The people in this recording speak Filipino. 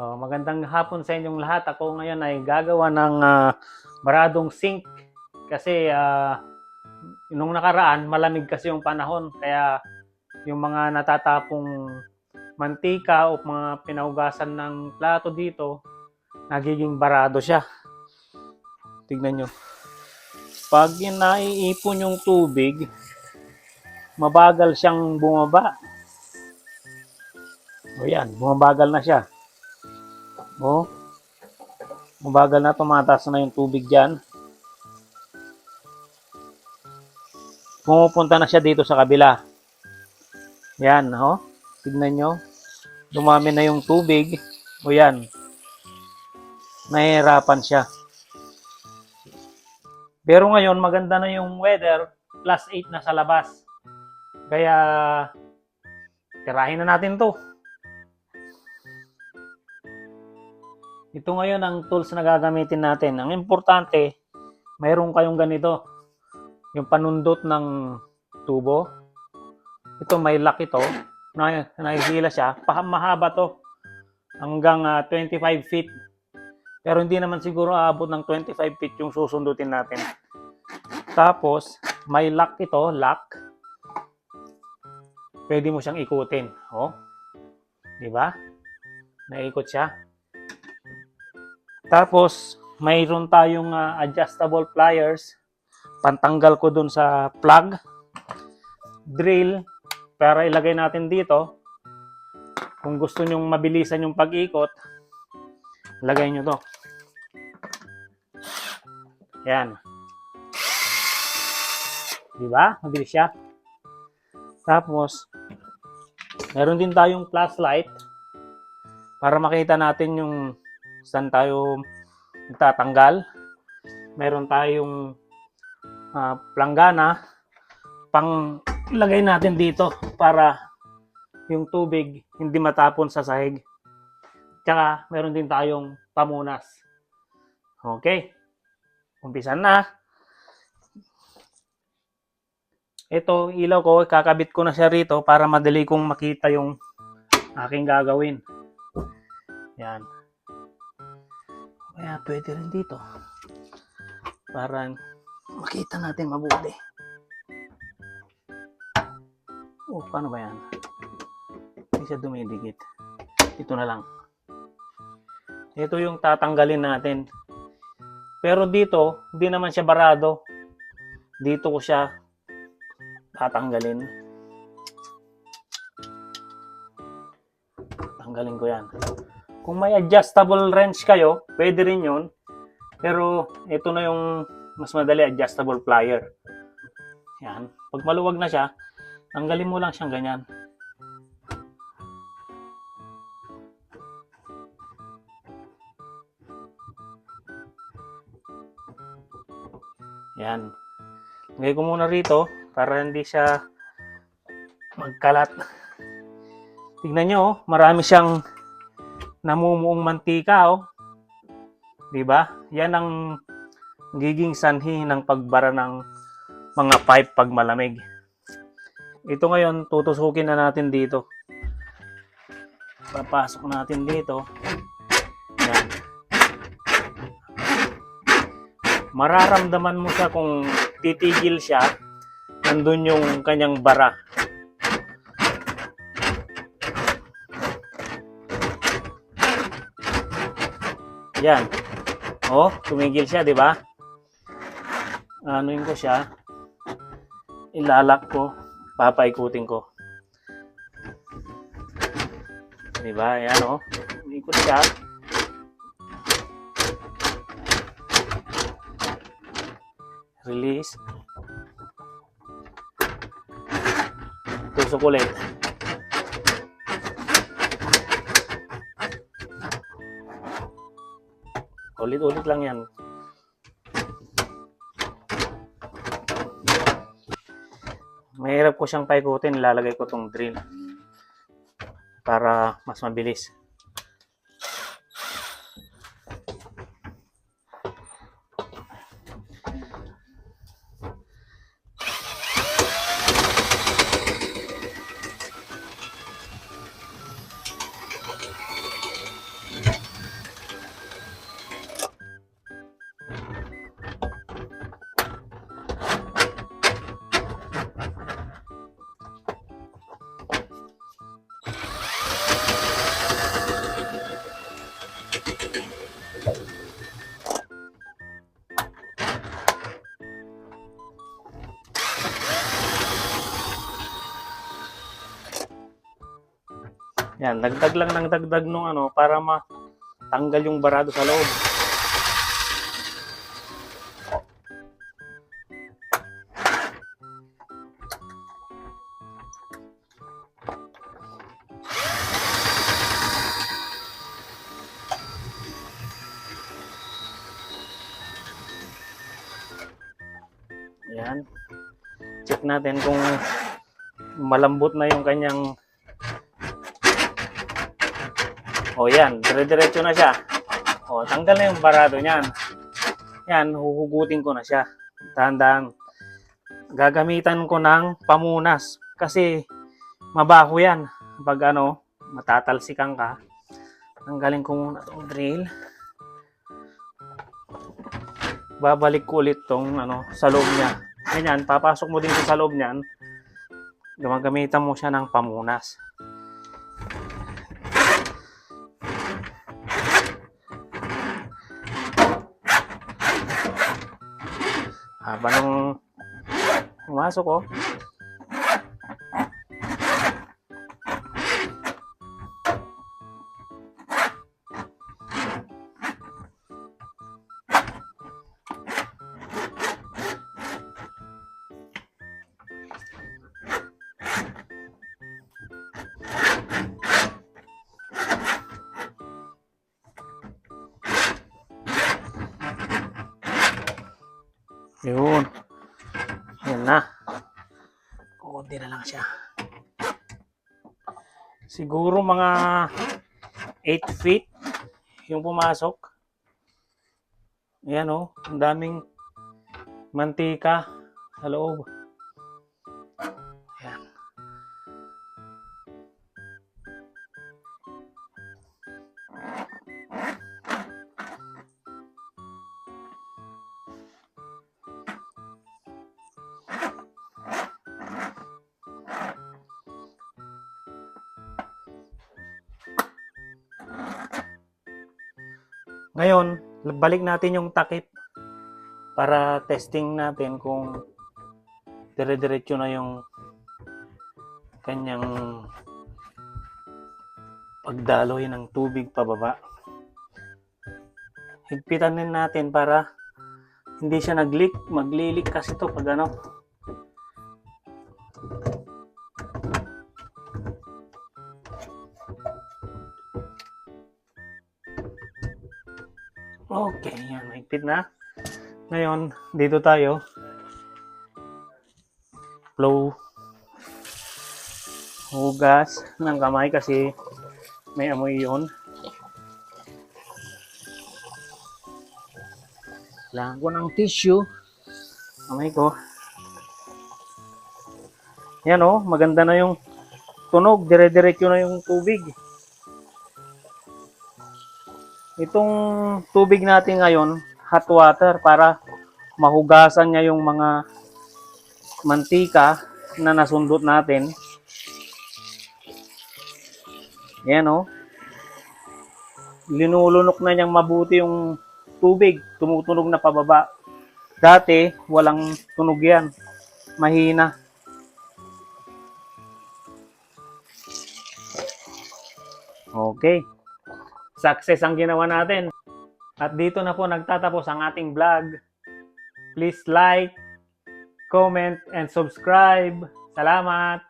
Magandang hapon sa inyong lahat. Ako ngayon ay gagawa ng baradong sink kasi nung nakaraan malamig kasi yung panahon kaya yung mga natatapong mantika o mga pinaugasan ng plato dito nagiging barado siya. Tignan nyo. Pag naiipon yung tubig, mabagal siyang bumaba. O yan, bumabagal na siya. Mabagal na, tumataas na yung tubig dyan. Pumupunta na siya dito sa kabila. Yan, tignan nyo. Dumami na yung tubig. O yan. Nahihirapan siya. Pero ngayon, maganda na yung weather. +8 na sa labas. Kaya, tirahin na natin to. Ito ngayon ang tools na gagamitin natin. Ang importante, mayroon kayong ganito. Yung panundot ng tubo. Ito may lock ito. Nahihila siya. Mahaba to. Hanggang 25 feet. Pero hindi naman siguro aabot ng 25 feet yung susundutin natin. Tapos, may lock ito. Lock. Pwede mo siyang ikutin. Diba? Naikot siya. Tapos, mayroon tayong adjustable pliers. Pantanggal ko dun sa plug. Drill. Para ilagay natin dito. Kung gusto nyong mabilisan yung pag-ikot, lagay nyo to. Yan. Diba? Mabilis siya. Tapos, meron din tayong flashlight. Para makita natin yung saan tayo tatanggal. Meron tayong planggana pang lagay natin dito para yung tubig hindi matapon sa sahig. Tsaka meron din tayong pamunas. Okay. Umpisan na. Ito, ilaw ko, kakabit ko na siya rito para madali kong makita yung aking gagawin. Yan. Kaya pwede rin dito. Para makita natin mabuti. Paano ba yan? Hindi siya dumidikit. Ito na lang. Ito yung tatanggalin natin. Pero dito, hindi naman siya barado. Dito ko siya tatanggalin. Tanggalin ko yan. Kung may adjustable wrench kayo, pwede rin yun. Pero ito na yung mas madali, adjustable plier. Yan. Pag maluwag na siya, tanggalin mo lang siyang ganyan. Yan. Lagay ko muna rito para hindi siya magkalat. Tignan nyo, marami siyang namumuong mantika. Diba? Yan ang giging sanhi ng pagbara ng mga pipe pag malamig. Ito ngayon, tutusukin na natin dito. Papasok natin dito. Yan. Mararamdaman mo siya kung titigil siya, nandun yung kanyang bara. Yan. Tumigil siya, di ba? Anuin ko siya. Ilalak ko. Papaikutin ko. Di ba? Yan, ikot siya. Release. Tusok ulit. Ulit-ulit lang yan. Mahirap ko siyang paikutin. Ilalagay ko tong drill para mas mabilis. Yan, dagdag lang ng dagdag nung ano para matanggal yung barado sa loob. Yan. Check natin kung malambot na yung kanyang. O yan, dire-diretso na siya. O, tanggal na yung barado niyan. Yan, huhugutin ko na siya. Dahan-dahan. Gagamitan ko ng pamunas kasi mabaho yan. Pag ano, matatalsikan ka. Tanggalin ko muna itong drill. Babalik ko ulit tong ano, sa loob niya. Ganyan, papasok mo din sa loob niyan. Gumagamitan mo siya ng pamunas. Habang pumasok ko, yun. Yan na. Kunti na lang siya. Siguro mga 8 feet yung pumasok. Ayan o. Ang daming mantika sa loob. Ayan. Ngayon, balik natin yung takip para testing natin kung dire-diretso na yung kanyang pagdaloy ng tubig pababa. Higpitan din natin para hindi siya nag-leak. Magli-leak kasi to pag ano. Okay, yan. Mahigpit na. Ngayon, dito tayo. Flow. Hugas ng kamay kasi may amoy yun. Kailangan ko ng tissue. Kamay ko. Yan o, maganda na yung tunog. Dire-diretso na yung tubig. Itong tubig natin ngayon, hot water para mahugasan niya yung mga mantika na nasundot natin. Yan o. Linulunok na niyang mabuti yung tubig. Tumutunog na pababa. Dati, walang tunog yan. Mahina. Okay. Success ang ginawa natin. At dito na po nagtatapos ang ating vlog. Please like, comment, and subscribe. Salamat!